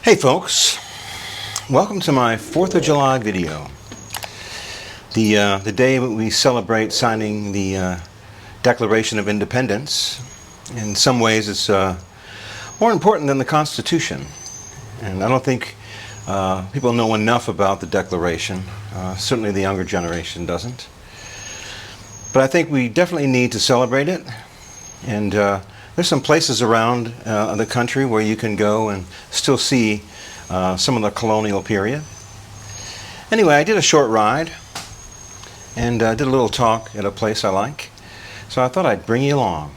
Hey folks, welcome to my 4th of July video. The day we celebrate signing the Declaration of Independence. In some ways it's more important than the Constitution. And I don't think people know enough about the Declaration. Certainly the younger generation doesn't. But I think we definitely need to celebrate it. And there's some places around the country where you can go and still see some of the colonial period. Anyway, I did a short ride and did a little talk at a place I like. So I thought I'd bring you along.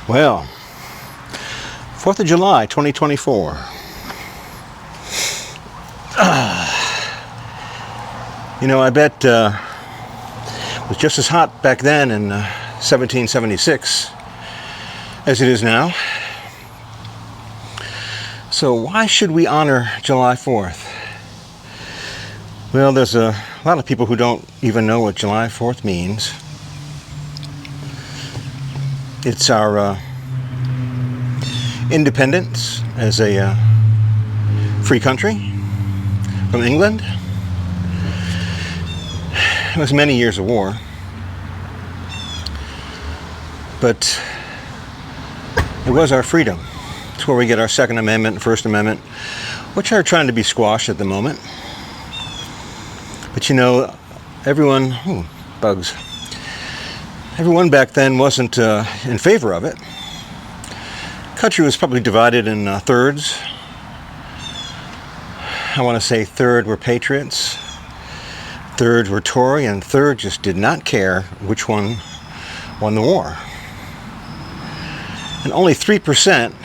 Well, 4th of July, 2024. You know, I bet it was just as hot back then in 1776 as it is now. So why should we honor July 4th? Well, there's a lot of people who don't even know what July 4th means. It's our independence as a free country from England. It was many years of war, but it was our freedom. It's where we get our Second Amendment and First Amendment, which are trying to be squashed at the moment. But you know, everyone, bugs. Everyone back then wasn't in favor of it. The country was probably divided in thirds. I want to say third were patriots, third were Tory, and third just did not care which one won the war. And only 3%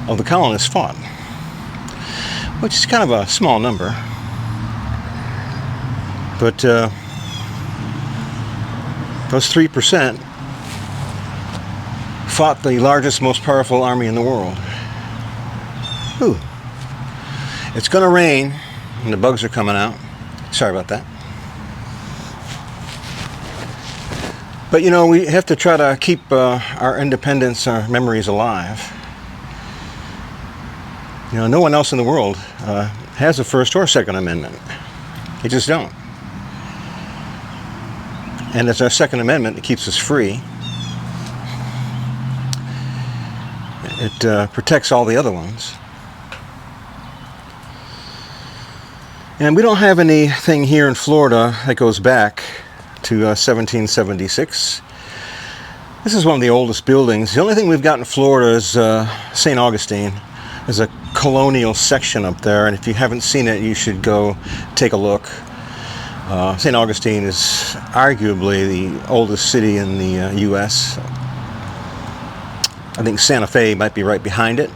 of the colonists fought, which is kind of a small number. those 3% fought the largest, most powerful army in the world. Ooh. It's going to rain, and the bugs are coming out. Sorry about that. But you know, we have to try to keep our independence, our memories alive. You know, no one else in the world has a First or Second Amendment. They just don't. And it's our Second Amendment that keeps us free. It protects all the other ones. And we don't have anything here in Florida that goes back to 1776. This is one of the oldest buildings. The only thing we've got in Florida is St. Augustine. There's a colonial section up there, and if you haven't seen it, you should go take a look. St. Augustine is arguably the oldest city in the U.S. I think Santa Fe might be right behind it.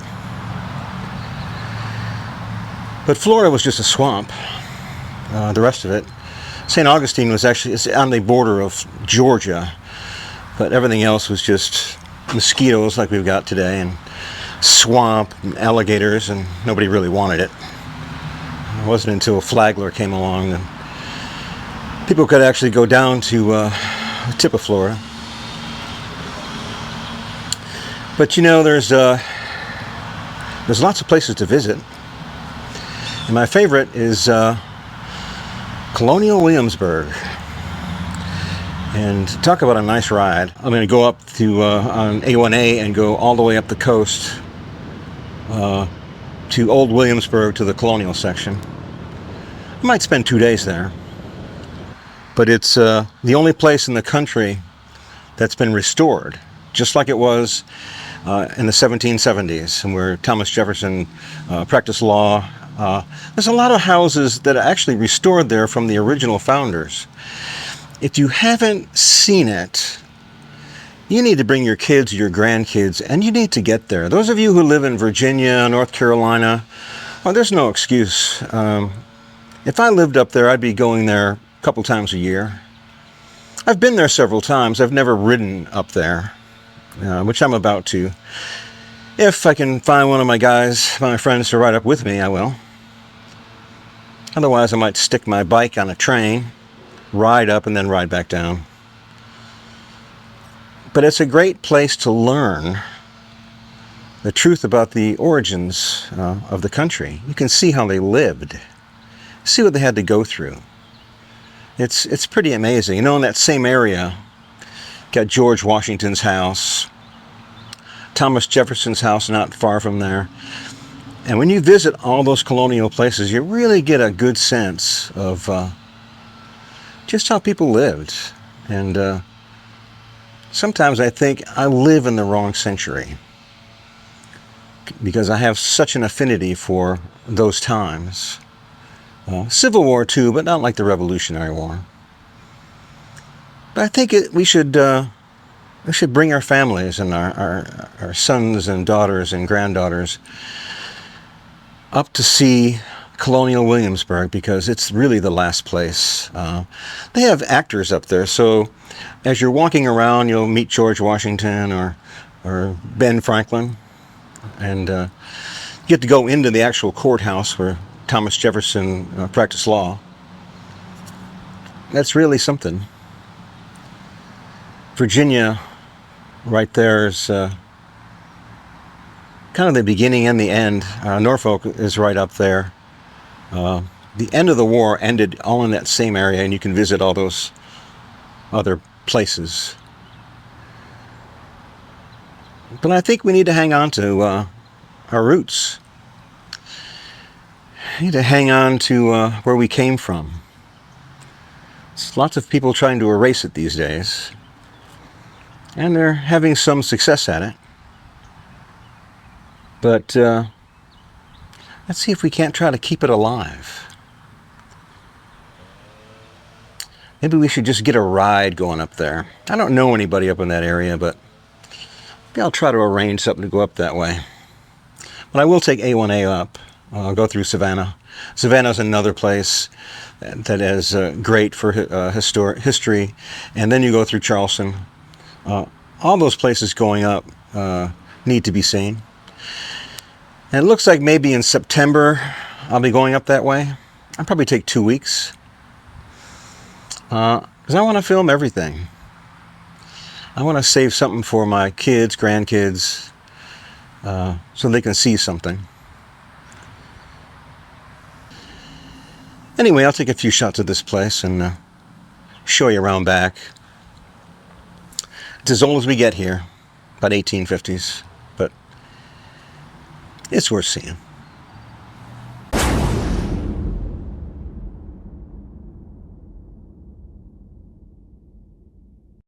But Florida was just a swamp. The rest of it. St. Augustine was actually on the border of Georgia, but everything else was just mosquitoes like we've got today, and swamp and alligators, and nobody really wanted it. It wasn't until a Flagler came along that people could actually go down to the tip of Florida. But you know, there's lots of places to visit, and my favorite is Colonial Williamsburg. And talk about a nice ride. I'm going to go up to on A1A and go all the way up the coast to Old Williamsburg, to the colonial section. I might spend 2 days there. But it's the only place in the country that's been restored, just like it was in the 1770s, and where Thomas Jefferson practiced law. There's a lot of houses that are actually restored there from the original founders. If you haven't seen it, you need to bring your kids, your grandkids, and you need to get there. Those of you who live in Virginia, North Carolina, well, there's no excuse. If I lived up there, I'd be going there a couple times a year. I've been there several times. I've never ridden up there, which I'm about to. If I can find one of my guys, my friends, to ride up with me, I will. Otherwise, I might stick my bike on a train, ride up, and then ride back down. But it's a great place to learn the truth about the origins of the country. You can see how they lived, see what they had to go through. It's pretty amazing. You know, in that same area, got George Washington's house, Thomas Jefferson's house not far from there. And when you visit all those colonial places, you really get a good sense of just how people lived. And sometimes I think I live in the wrong century, because I have such an affinity for those times. Civil War too, but not like the Revolutionary War. But I think we should bring our families and our sons and daughters and granddaughters up to see Colonial Williamsburg, because it's really the last place. They have actors up there, so as you're walking around, you'll meet George Washington or Ben Franklin, and you get to go into the actual courthouse where Thomas Jefferson practiced law. That's really something. Virginia, right there, is kind of the beginning and the end. Norfolk is right up there. The end of the war ended all in that same area, and you can visit all those other places. But I think we need to hang on to our roots. We need to hang on to where we came from. There's lots of people trying to erase it these days, and they're having some success at it. But let's see if we can't try to keep it alive. Maybe we should just get a ride going up there. I don't know anybody up in that area, but maybe I'll try to arrange something to go up that way. But I will take A1A up. I'll go through Savannah. Savannah's another place that is great for history. And then you go through Charleston. All those places going up need to be seen. And it looks like maybe in September I'll be going up that way. I'll probably take 2 weeks. Because I want to film everything. I want to save something for my kids, grandkids, so they can see something. Anyway, I'll take a few shots of this place and show you around back. It's as old as we get here, about 1850s, but it's worth seeing.